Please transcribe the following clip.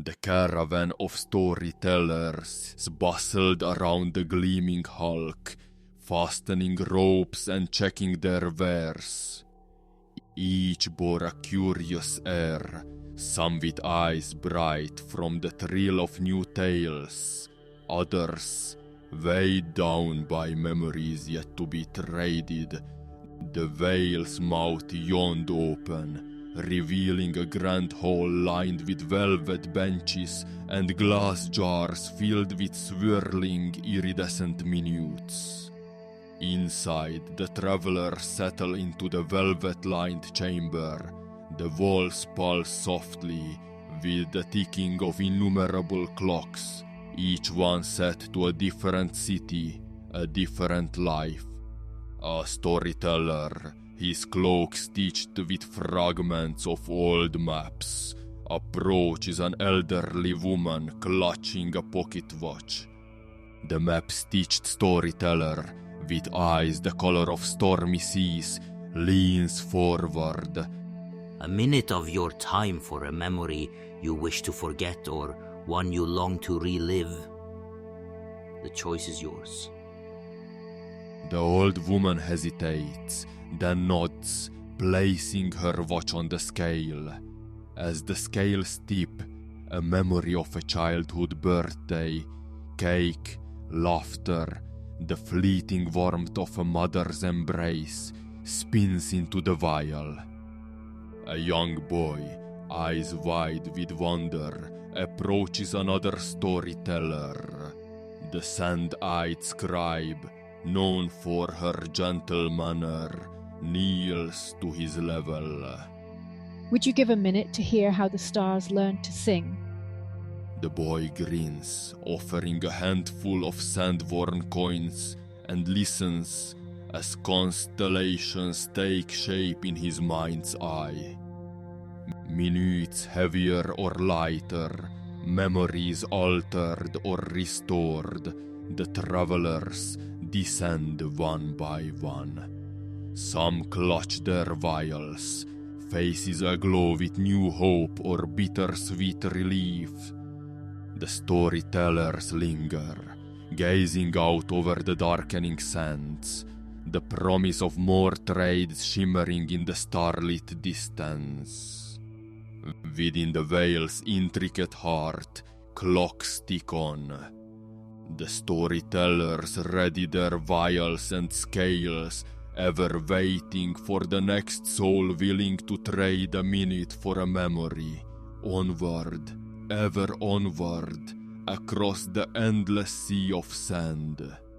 The caravan of storytellers bustled around the gleaming hulk, fastening ropes and checking their wares. Each bore a curious air, some with eyes bright from the thrill of new tales, others weighed down by memories yet to be traded. The veil's mouth yawned open, revealing a grand hall lined with velvet benches and glass jars filled with swirling, iridescent minutes. Inside, the travelers settle into the velvet-lined chamber. The walls pulse softly, with the ticking of innumerable clocks, each one set to a different city, a different life. A storyteller, his cloak stitched with fragments of old maps, approaches an elderly woman clutching a pocket watch. The map-stitched storyteller, with eyes the color of stormy seas, leans forward. A minute of your time for a memory you wish to forget or one you long to relive. The choice is yours. The old woman hesitates, then nods, placing her watch on the scale. As the scales tip, a memory of a childhood birthday, cake, laughter, the fleeting warmth of a mother's embrace spins into the vial. A young boy, eyes wide with wonder, approaches another storyteller. The sand-eyed scribe, known for her gentle manner, kneels to his level. Would you give a minute to hear how the stars learn to sing? The boy grins, offering a handful of sand-worn coins, and listens as constellations take shape in his mind's eye. Minutes heavier or lighter, memories altered or restored, the travelers descend one by one. Some clutch their vials, faces aglow with new hope or bittersweet relief. The storytellers linger, gazing out over the darkening sands, the promise of more trades shimmering in the starlit distance. Within the veil's intricate heart, clocks tick on. The storytellers ready their vials and scales, ever waiting for the next soul willing to trade a minute for a memory. Onward, ever onward, across the endless sea of sand.